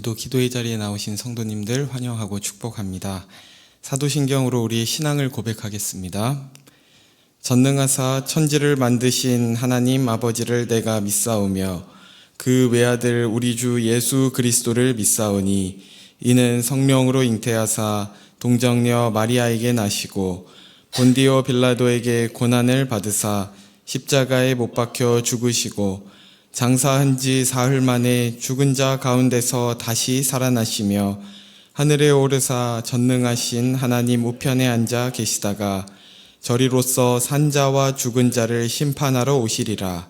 오늘도 기도의 자리에 나오신 성도님들 환영하고 축복합니다. 사도신경으로 우리의 신앙을 고백하겠습니다. 전능하사 천지를 만드신 하나님 아버지를 내가 믿사오며 그 외아들 우리 주 예수 그리스도를 믿사오니 이는 성령으로 잉태하사 동정녀 마리아에게 나시고 본디오 빌라도에게 고난을 받으사 십자가에 못 박혀 죽으시고 장사한 지 사흘 만에 죽은 자 가운데서 다시 살아나시며 하늘에 오르사 전능하신 하나님 우편에 앉아 계시다가 저리로서 산 자와 죽은 자를 심판하러 오시리라.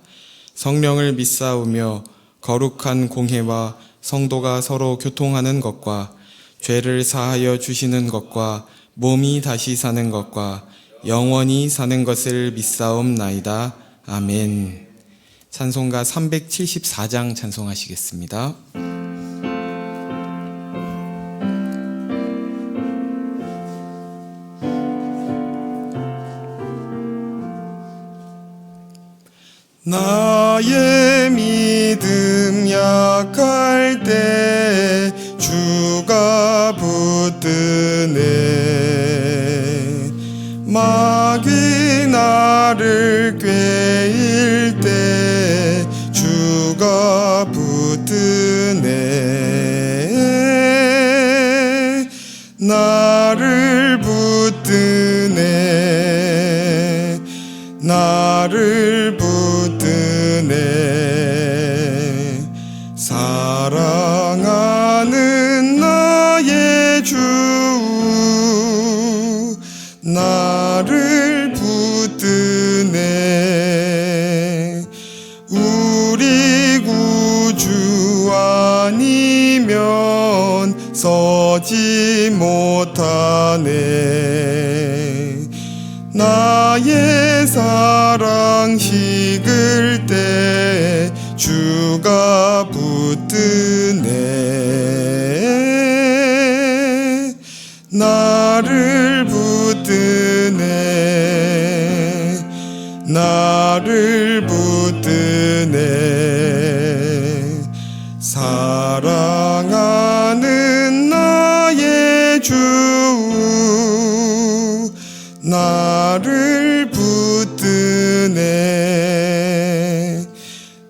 성령을 믿사오며 거룩한 공회와 성도가 서로 교통하는 것과 죄를 사하여 주시는 것과 몸이 다시 사는 것과 영원히 사는 것을 믿사옵나이다. 아멘. 찬송가 374장 찬송하시겠습니다. 나의 믿음 약할 때 주가 붙드네. 마귀 나를 꾀일 때 주가 붙드네. 나를 붙드네. 나를 붙드네. 사랑하는 나의 주 나를 붙드네. 우리 구주 아니면 서지 못하네. 나의 사랑 식을 때 주가 붙드네. 나를 붙드네. 나를 붙드네. 사랑하는 나의 주 나를 붙드네.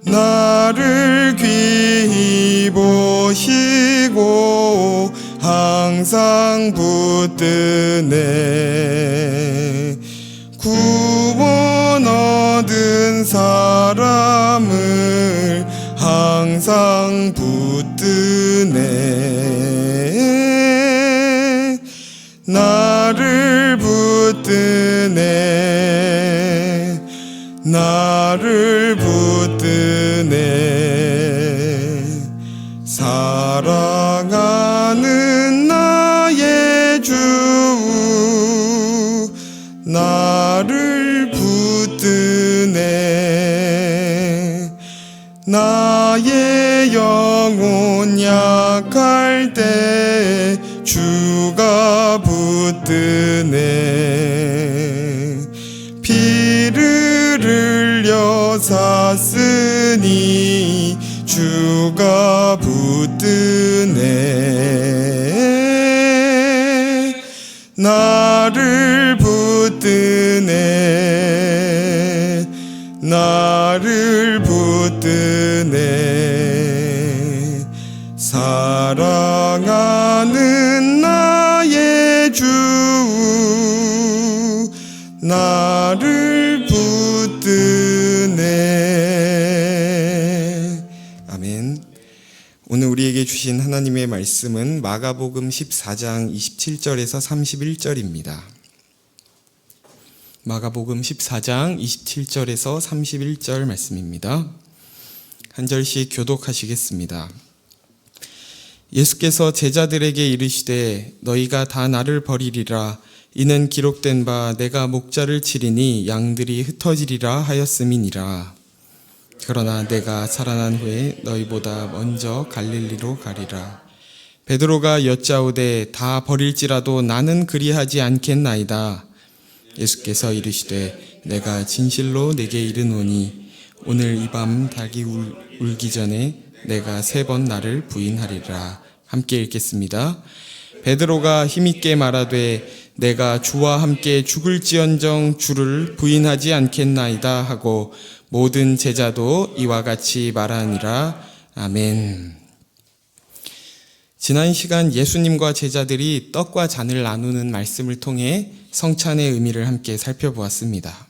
나를 귀히 보시고 항상 붙드네. 구원 얻은 사람을 항상 붙드네. 나를 붙드네. 나를 붙드네. 사랑하는 나의 주 나를 붙드네. 나의 영혼 약할 때 주가 붙드네. 피를 흘려 샀으니 주가 붙드네. 나를 붙드네. 나를 붙드네. 사랑하는 나의 주 나를 붙드네. 아멘. 오늘 우리에게 주신 하나님의 말씀은 마가복음 14장 27절에서 31절입니다. 마가복음 14장 27절에서 31절 말씀입니다. 한 절씩 교독하시겠습니다. 예수께서 제자들에게 이르시되 너희가 다 나를 버리리라. 이는 기록된 바 내가 목자를 치리니 양들이 흩어지리라 하였음이니라. 그러나 내가 살아난 후에 너희보다 먼저 갈릴리로 가리라. 베드로가 여짜오되 다 버릴지라도 나는 그리하지 않겠나이다. 예수께서 이르시되 내가 진실로 내게 이르노니 오늘 이 밤 닭이 울기 전에 내가 3번 나를 부인하리라. 함께 읽겠습니다. 베드로가 힘있게 말하되 내가 주와 함께 죽을지언정 주를 부인하지 않겠나이다 하고 모든 제자도 이와 같이 말하니라. 아멘. 지난 시간 예수님과 제자들이 떡과 잔을 나누는 말씀을 통해 성찬의 의미를 함께 살펴보았습니다.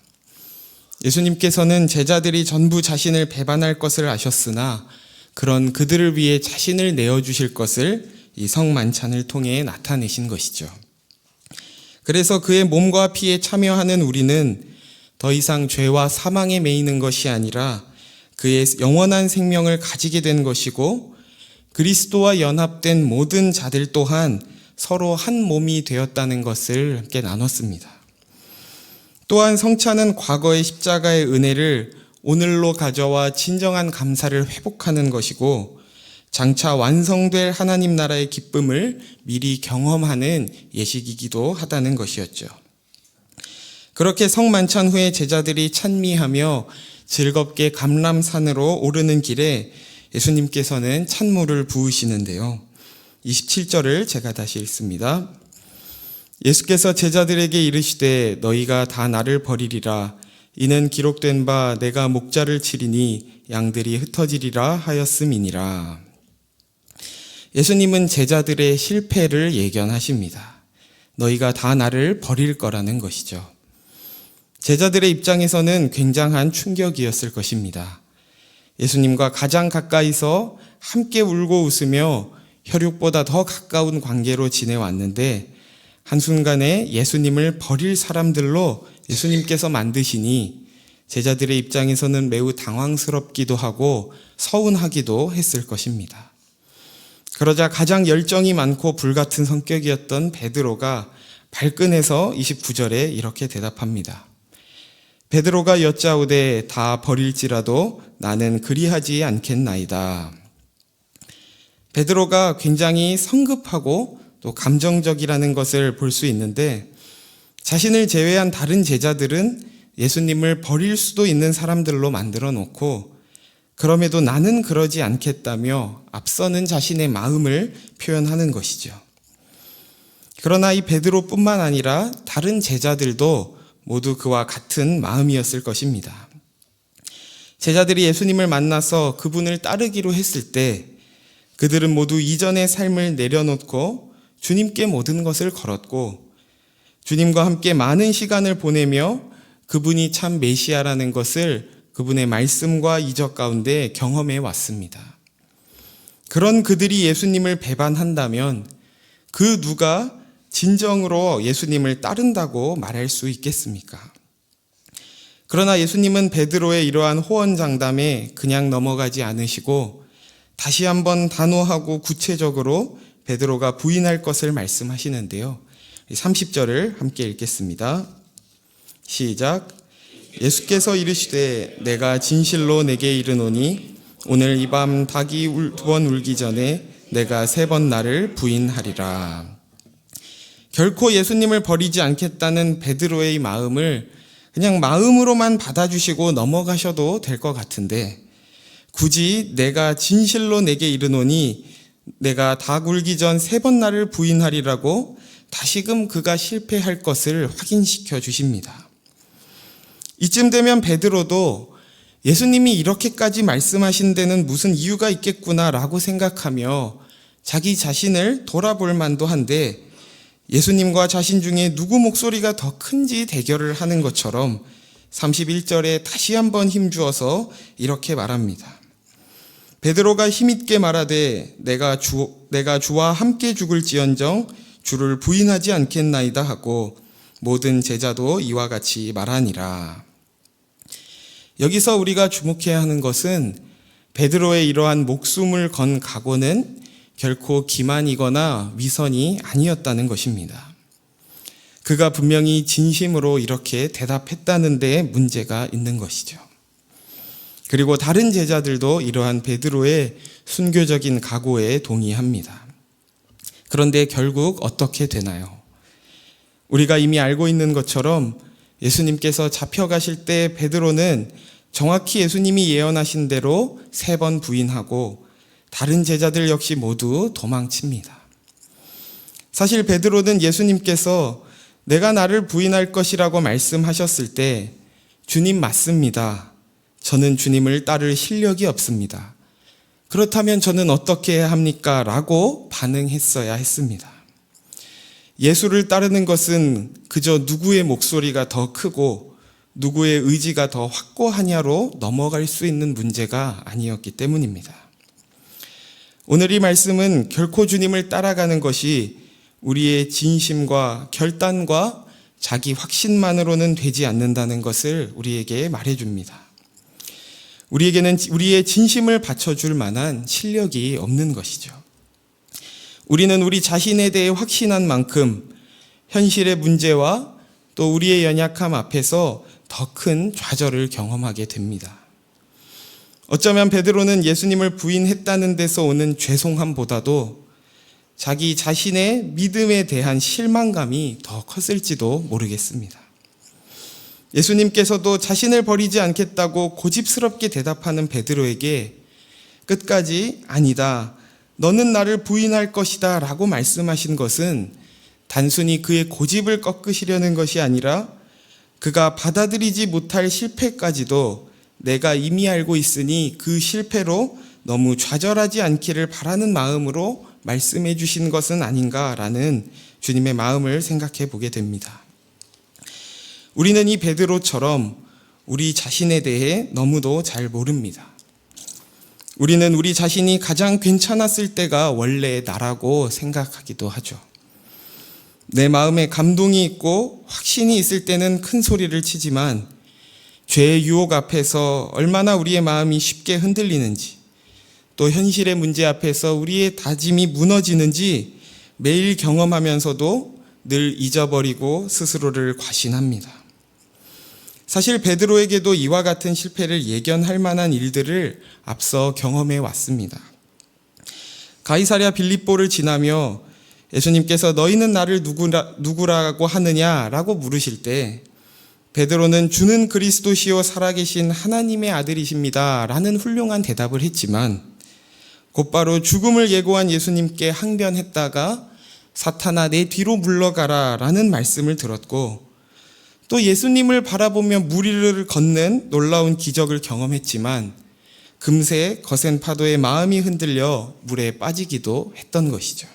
예수님께서는 제자들이 전부 자신을 배반할 것을 아셨으나 그런 그들을 위해 자신을 내어주실 것을 이 성만찬을 통해 나타내신 것이죠. 그래서 그의 몸과 피에 참여하는 우리는 더 이상 죄와 사망에 매이는 것이 아니라 그의 영원한 생명을 가지게 된 것이고 그리스도와 연합된 모든 자들 또한 서로 한 몸이 되었다는 것을 함께 나눴습니다. 또한 성찬은 과거의 십자가의 은혜를 오늘로 가져와 진정한 감사를 회복하는 것이고 장차 완성될 하나님 나라의 기쁨을 미리 경험하는 예식이기도 하다는 것이었죠. 그렇게 성만찬 후에 제자들이 찬미하며 즐겁게 감람산으로 오르는 길에 예수님께서는 찬물을 부으시는데요. 27절을 제가 다시 읽습니다. 예수께서 제자들에게 이르시되 너희가 다 나를 버리리라. 이는 기록된 바 내가 목자를 치리니 양들이 흩어지리라 하였음이니라. 예수님은 제자들의 실패를 예견하십니다. 너희가 다 나를 버릴 거라는 것이죠. 제자들의 입장에서는 굉장한 충격이었을 것입니다. 예수님과 가장 가까이서 함께 울고 웃으며 혈육보다 더 가까운 관계로 지내왔는데 한순간에 예수님을 버릴 사람들로 예수님께서 만드시니 제자들의 입장에서는 매우 당황스럽기도 하고 서운하기도 했을 것입니다. 그러자 가장 열정이 많고 불같은 성격이었던 베드로가 발끈해서 29절에 이렇게 대답합니다. 베드로가 여짜오되 다 버릴지라도 나는 그리하지 않겠나이다. 베드로가 굉장히 성급하고 또 감정적이라는 것을 볼 수 있는데 자신을 제외한 다른 제자들은 예수님을 버릴 수도 있는 사람들로 만들어 놓고 그럼에도 나는 그러지 않겠다며 앞서는 자신의 마음을 표현하는 것이죠. 그러나 이 베드로뿐만 아니라 다른 제자들도 모두 그와 같은 마음이었을 것입니다. 제자들이 예수님을 만나서 그분을 따르기로 했을 때 그들은 모두 이전의 삶을 내려놓고 주님께 모든 것을 걸었고 주님과 함께 많은 시간을 보내며 그분이 참 메시아라는 것을 그분의 말씀과 이적 가운데 경험해 왔습니다. 그런 그들이 예수님을 배반한다면 그 누가 진정으로 예수님을 따른다고 말할 수 있겠습니까? 그러나 예수님은 베드로의 이러한 호언장담에 그냥 넘어가지 않으시고 다시 한번 단호하고 구체적으로 베드로가 부인할 것을 말씀하시는데요. 30절을 함께 읽겠습니다. 시작. 예수께서 이르시되 내가 진실로 내게 이르노니 오늘 이 밤 닭이 2번 울기 전에 내가 3번 나를 부인하리라. 결코 예수님을 버리지 않겠다는 베드로의 마음을 그냥 마음으로만 받아주시고 넘어가셔도 될 것 같은데 굳이 내가 진실로 내게 이르노니 내가 닭 울기 전 3번 나를 부인하리라고 다시금 그가 실패할 것을 확인시켜 주십니다. 이쯤 되면 베드로도 예수님이 이렇게까지 말씀하신 데는 무슨 이유가 있겠구나라고 생각하며 자기 자신을 돌아볼 만도 한데 예수님과 자신 중에 누구 목소리가 더 큰지 대결을 하는 것처럼 31절에 다시 한번 힘주어서 이렇게 말합니다. 베드로가 힘있게 말하되 내가 주와 함께 죽을지언정 주를 부인하지 않겠나이다 하고 모든 제자도 이와 같이 말하니라. 여기서 우리가 주목해야 하는 것은 베드로의 이러한 목숨을 건 각오는 결코 기만이거나 위선이 아니었다는 것입니다. 그가 분명히 진심으로 이렇게 대답했다는 데 문제가 있는 것이죠. 그리고 다른 제자들도 이러한 베드로의 순교적인 각오에 동의합니다. 그런데 결국 어떻게 되나요? 우리가 이미 알고 있는 것처럼 예수님께서 잡혀가실 때 베드로는 정확히 예수님이 예언하신 대로 3번 부인하고 다른 제자들 역시 모두 도망칩니다. 사실 베드로는 예수님께서 내가 나를 부인할 것이라고 말씀하셨을 때 주님 맞습니다. 저는 주님을 따를 실력이 없습니다. 그렇다면 저는 어떻게 해야 합니까? 라고 반응했어야 했습니다. 예수를 따르는 것은 그저 누구의 목소리가 더 크고 누구의 의지가 더 확고하냐로 넘어갈 수 있는 문제가 아니었기 때문입니다. 오늘 이 말씀은 결코 주님을 따라가는 것이 우리의 진심과 결단과 자기 확신만으로는 되지 않는다는 것을 우리에게 말해줍니다. 우리에게는 우리의 진심을 받쳐줄 만한 실력이 없는 것이죠. 우리는 우리 자신에 대해 확신한 만큼 현실의 문제와 또 우리의 연약함 앞에서 더 큰 좌절을 경험하게 됩니다. 어쩌면 베드로는 예수님을 부인했다는 데서 오는 죄송함보다도 자기 자신의 믿음에 대한 실망감이 더 컸을지도 모르겠습니다. 예수님께서도 자신을 버리지 않겠다고 고집스럽게 대답하는 베드로에게 끝까지 아니다, 너는 나를 부인할 것이다 라고 말씀하신 것은 단순히 그의 고집을 꺾으시려는 것이 아니라 그가 받아들이지 못할 실패까지도 내가 이미 알고 있으니 그 실패로 너무 좌절하지 않기를 바라는 마음으로 말씀해 주신 것은 아닌가라는 주님의 마음을 생각해 보게 됩니다. 우리는 이 베드로처럼 우리 자신에 대해 너무도 잘 모릅니다. 우리는 우리 자신이 가장 괜찮았을 때가 원래 나라고 생각하기도 하죠. 내 마음에 감동이 있고 확신이 있을 때는 큰 소리를 치지만 죄의 유혹 앞에서 얼마나 우리의 마음이 쉽게 흔들리는지, 또 현실의 문제 앞에서 우리의 다짐이 무너지는지 매일 경험하면서도 늘 잊어버리고 스스로를 과신합니다. 사실 베드로에게도 이와 같은 실패를 예견할 만한 일들을 앞서 경험해 왔습니다. 가이사랴 빌립보를 지나며 예수님께서 너희는 나를 누구라고 하느냐라고 물으실 때 베드로는 주는 그리스도시요 살아계신 하나님의 아들이십니다 라는 훌륭한 대답을 했지만 곧바로 죽음을 예고한 예수님께 항변했다가 사탄아 내 뒤로 물러가라 라는 말씀을 들었고 또 예수님을 바라보며 물 위를 걷는 놀라운 기적을 경험했지만 금세 거센 파도에 마음이 흔들려 물에 빠지기도 했던 것이죠.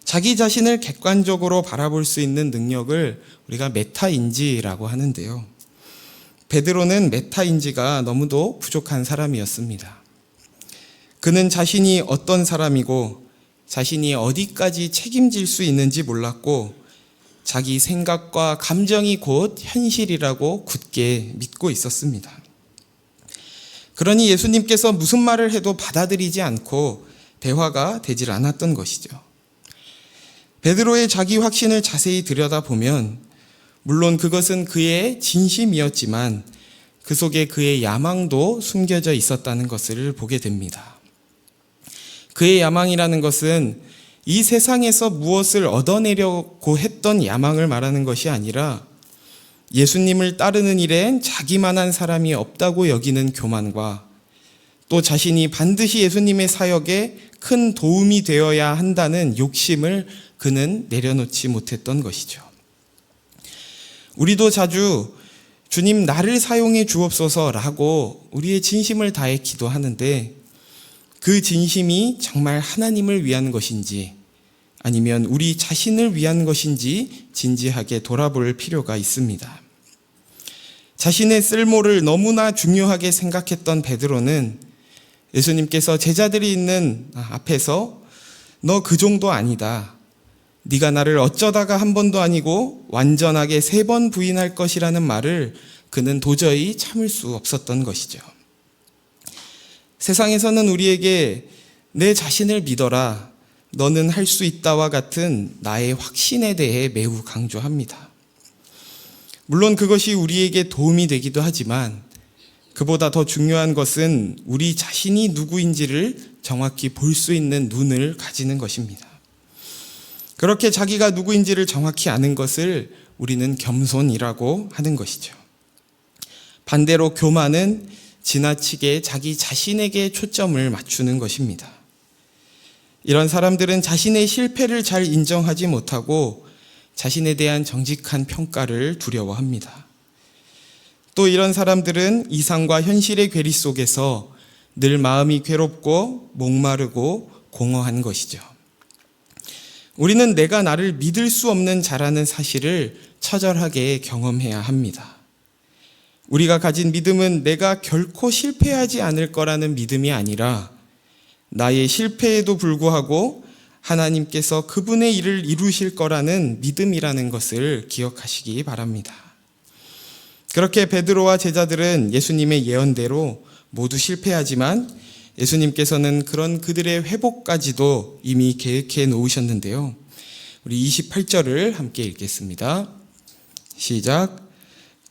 자기 자신을 객관적으로 바라볼 수 있는 능력을 우리가 메타인지라고 하는데요. 베드로는 메타인지가 너무도 부족한 사람이었습니다. 그는 자신이 어떤 사람이고 자신이 어디까지 책임질 수 있는지 몰랐고 자기 생각과 감정이 곧 현실이라고 굳게 믿고 있었습니다. 그러니 예수님께서 무슨 말을 해도 받아들이지 않고 대화가 되질 않았던 것이죠. 베드로의 자기 확신을 자세히 들여다보면 물론 그것은 그의 진심이었지만 그 속에 그의 야망도 숨겨져 있었다는 것을 보게 됩니다. 그의 야망이라는 것은 이 세상에서 무엇을 얻어내려고 했던 야망을 말하는 것이 아니라 예수님을 따르는 일엔 자기만한 사람이 없다고 여기는 교만과 또 자신이 반드시 예수님의 사역에 큰 도움이 되어야 한다는 욕심을 그는 내려놓지 못했던 것이죠. 우리도 자주 주님 나를 사용해 주옵소서라고 우리의 진심을 다해 기도하는데 그 진심이 정말 하나님을 위한 것인지 아니면 우리 자신을 위한 것인지 진지하게 돌아볼 필요가 있습니다. 자신의 쓸모를 너무나 중요하게 생각했던 베드로는 예수님께서 제자들이 있는 앞에서 너 그 정도 아니다. 네가 나를 어쩌다가 한 번도 아니고 완전하게 3번 부인할 것이라는 말을 그는 도저히 참을 수 없었던 것이죠. 세상에서는 우리에게 내 자신을 믿어라, 너는 할 수 있다와 같은 나의 확신에 대해 매우 강조합니다. 물론 그것이 우리에게 도움이 되기도 하지만 그보다 더 중요한 것은 우리 자신이 누구인지를 정확히 볼 수 있는 눈을 가지는 것입니다. 그렇게 자기가 누구인지를 정확히 아는 것을 우리는 겸손이라고 하는 것이죠. 반대로 교만은 지나치게 자기 자신에게 초점을 맞추는 것입니다. 이런 사람들은 자신의 실패를 잘 인정하지 못하고 자신에 대한 정직한 평가를 두려워합니다. 또 이런 사람들은 이상과 현실의 괴리 속에서 늘 마음이 괴롭고 목마르고 공허한 것이죠. 우리는 내가 나를 믿을 수 없는 자라는 사실을 처절하게 경험해야 합니다. 우리가 가진 믿음은 내가 결코 실패하지 않을 거라는 믿음이 아니라 나의 실패에도 불구하고 하나님께서 그분의 일을 이루실 거라는 믿음이라는 것을 기억하시기 바랍니다. 그렇게 베드로와 제자들은 예수님의 예언대로 모두 실패하지만 예수님께서는 그런 그들의 회복까지도 이미 계획해 놓으셨는데요. 우리 28절을 함께 읽겠습니다. 시작.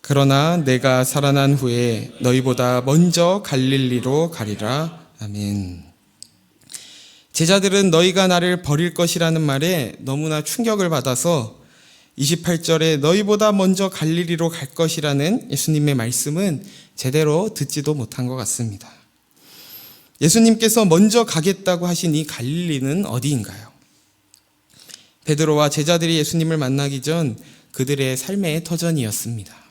그러나 내가 살아난 후에 너희보다 먼저 갈릴리로 가리라. 아멘. 제자들은 너희가 나를 버릴 것이라는 말에 너무나 충격을 받아서 28절에 너희보다 먼저 갈릴리로 갈 것이라는 예수님의 말씀은 제대로 듣지도 못한 것 같습니다. 예수님께서 먼저 가겠다고 하신 이 갈릴리는 어디인가요? 베드로와 제자들이 예수님을 만나기 전 그들의 삶의 터전이었습니다.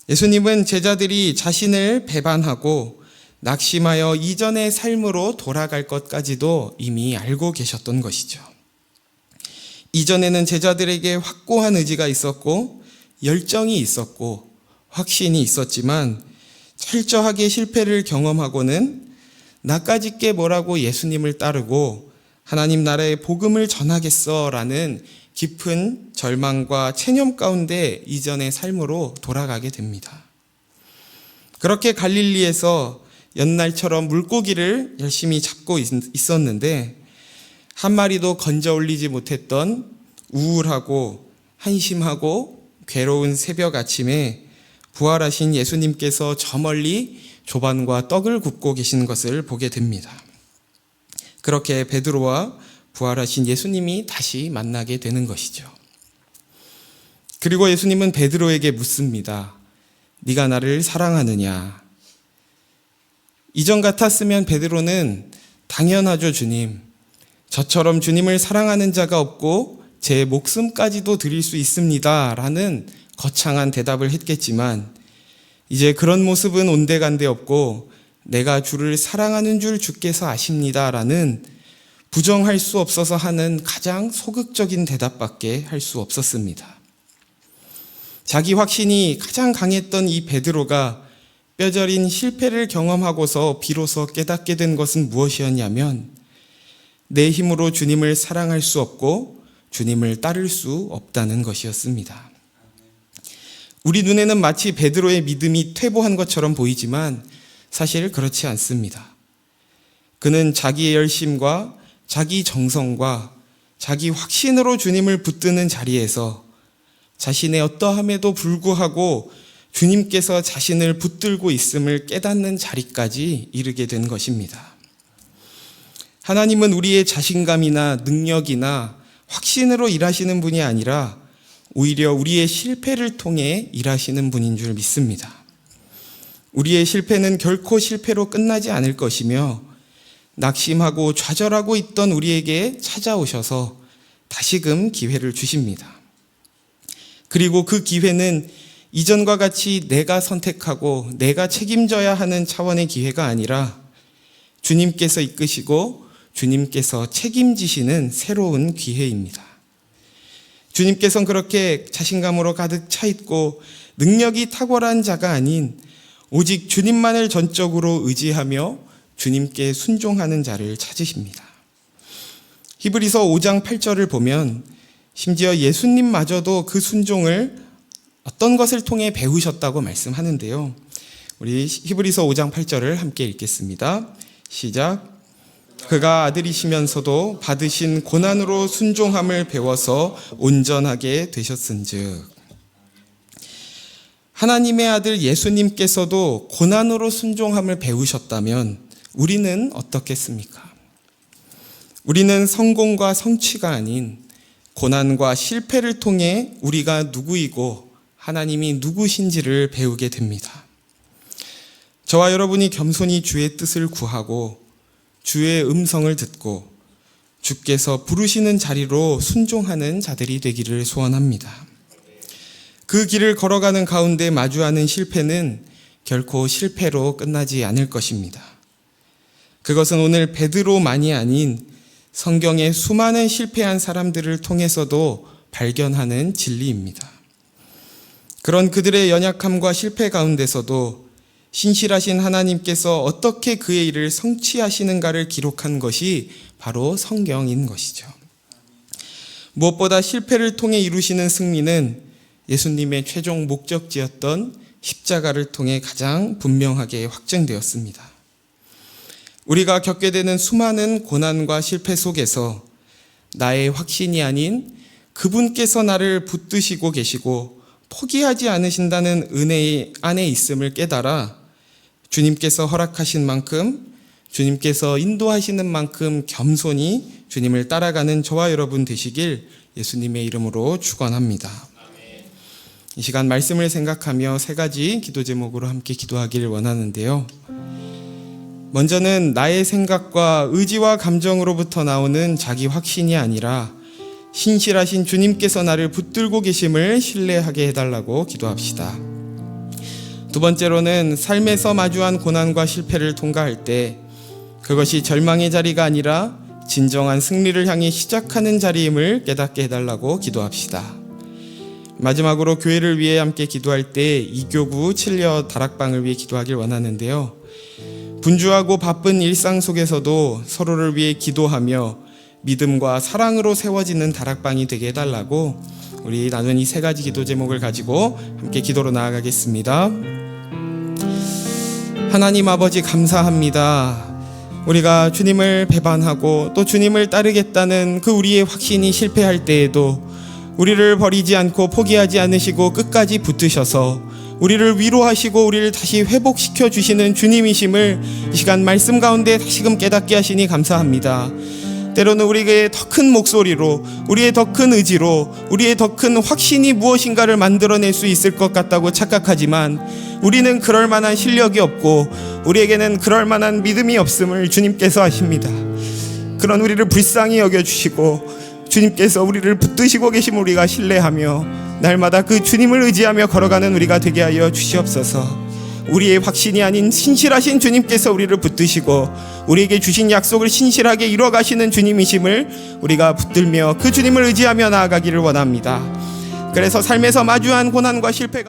예수님은 제자들이 자신을 배반하고 낙심하여 이전의 삶으로 돌아갈 것까지도 이미 알고 계셨던 것이죠. 이전에는 제자들에게 확고한 의지가 있었고 열정이 있었고 확신이 있었지만 철저하게 실패를 경험하고는 나까짓 게 뭐라고 예수님을 따르고 하나님 나라의 복음을 전하겠어라는 깊은 절망과 체념 가운데 이전의 삶으로 돌아가게 됩니다. 그렇게 갈릴리에서 옛날처럼 물고기를 열심히 잡고 있었는데 한 마리도 건져 올리지 못했던 우울하고 한심하고 괴로운 새벽 아침에 부활하신 예수님께서 저 멀리 조반과 떡을 굽고 계신 것을 보게 됩니다. 그렇게 베드로와 부활하신 예수님이 다시 만나게 되는 것이죠. 그리고 예수님은 베드로에게 묻습니다. 네가 나를 사랑하느냐? 이전 같았으면 베드로는 당연하죠, 주님. 저처럼 주님을 사랑하는 자가 없고 제 목숨까지도 드릴 수 있습니다. 라는 거창한 대답을 했겠지만 이제 그런 모습은 온데간데 없고 내가 주를 사랑하는 줄 주께서 아십니다. 라는 부정할 수 없어서 하는 가장 소극적인 대답밖에 할 수 없었습니다. 자기 확신이 가장 강했던 이 베드로가 뼈저린 실패를 경험하고서 비로소 깨닫게 된 것은 무엇이었냐면 내 힘으로 주님을 사랑할 수 없고 주님을 따를 수 없다는 것이었습니다. 우리 눈에는 마치 베드로의 믿음이 퇴보한 것처럼 보이지만 사실 그렇지 않습니다. 그는 자기의 열심과 자기 정성과 자기 확신으로 주님을 붙드는 자리에서 자신의 어떠함에도 불구하고 주님께서 자신을 붙들고 있음을 깨닫는 자리까지 이르게 된 것입니다. 하나님은 우리의 자신감이나 능력이나 확신으로 일하시는 분이 아니라 오히려 우리의 실패를 통해 일하시는 분인 줄 믿습니다. 우리의 실패는 결코 실패로 끝나지 않을 것이며 낙심하고 좌절하고 있던 우리에게 찾아오셔서 다시금 기회를 주십니다. 그리고 그 기회는 이전과 같이 내가 선택하고 내가 책임져야 하는 차원의 기회가 아니라 주님께서 이끄시고 주님께서 책임지시는 새로운 기회입니다. 주님께서는 그렇게 자신감으로 가득 차 있고 능력이 탁월한 자가 아닌 오직 주님만을 전적으로 의지하며 주님께 순종하는 자를 찾으십니다. 히브리서 5장 8절을 보면 심지어 예수님마저도 그 순종을 어떤 것을 통해 배우셨다고 말씀하는데요. 우리 히브리서 5장 8절을 함께 읽겠습니다. 시작. 그가 아들이시면서도 받으신 고난으로 순종함을 배워서 온전하게 되셨은즉. 하나님의 아들 예수님께서도 고난으로 순종함을 배우셨다면 우리는 어떻겠습니까? 우리는 성공과 성취가 아닌 고난과 실패를 통해 우리가 누구이고 하나님이 누구신지를 배우게 됩니다. 저와 여러분이 겸손히 주의 뜻을 구하고 주의 음성을 듣고 주께서 부르시는 자리로 순종하는 자들이 되기를 소원합니다. 그 길을 걸어가는 가운데 마주하는 실패는 결코 실패로 끝나지 않을 것입니다. 그것은 오늘 베드로만이 아닌 성경의 수많은 실패한 사람들을 통해서도 발견하는 진리입니다. 그런 그들의 연약함과 실패 가운데서도 신실하신 하나님께서 어떻게 그의 일을 성취하시는가를 기록한 것이 바로 성경인 것이죠. 무엇보다 실패를 통해 이루시는 승리는 예수님의 최종 목적지였던 십자가를 통해 가장 분명하게 확증되었습니다. 우리가 겪게 되는 수많은 고난과 실패 속에서 나의 확신이 아닌 그분께서 나를 붙드시고 계시고 포기하지 않으신다는 은혜 안에 있음을 깨달아 주님께서 허락하신 만큼, 주님께서 인도하시는 만큼 겸손히 주님을 따라가는 저와 여러분 되시길 예수님의 이름으로 축원합니다. 이 시간 말씀을 생각하며 세 가지 기도 제목으로 함께 기도하기를 원하는데요. 먼저는 나의 생각과 의지와 감정으로부터 나오는 자기 확신이 아니라 신실하신 주님께서 나를 붙들고 계심을 신뢰하게 해달라고 기도합시다. 두 번째로는 삶에서 마주한 고난과 실패를 통과할 때 그것이 절망의 자리가 아니라 진정한 승리를 향해 시작하는 자리임을 깨닫게 해달라고 기도합시다. 마지막으로 교회를 위해 함께 기도할 때 이교구 칠려 다락방을 위해 기도하길 원하는데요. 분주하고 바쁜 일상 속에서도 서로를 위해 기도하며 믿음과 사랑으로 세워지는 다락방이 되게 해달라고 우리 나눈 이 세 가지 기도 제목을 가지고 함께 기도로 나아가겠습니다. 하나님 아버지 감사합니다. 우리가 주님을 배반하고 또 주님을 따르겠다는 그 우리의 확신이 실패할 때에도 우리를 버리지 않고 포기하지 않으시고 끝까지 붙드셔서 우리를 위로하시고 우리를 다시 회복시켜 주시는 주님이심을 이 시간 말씀 가운데 다시금 깨닫게 하시니 감사합니다. 때로는 우리에게 더 큰 목소리로, 우리의 더 큰 의지로, 우리의 더 큰 확신이 무엇인가를 만들어낼 수 있을 것 같다고 착각하지만 우리는 그럴 만한 실력이 없고 우리에게는 그럴 만한 믿음이 없음을 주님께서 아십니다. 그런 우리를 불쌍히 여겨주시고 주님께서 우리를 붙드시고 계심을 우리가 신뢰하며 날마다 그 주님을 의지하며 걸어가는 우리가 되게 하여 주시옵소서. 우리의 확신이 아닌 신실하신 주님께서 우리를 붙드시고 우리에게 주신 약속을 신실하게 이뤄가시는 주님이심을 우리가 붙들며 그 주님을 의지하며 나아가기를 원합니다. 그래서 삶에서 마주한 고난과 실패가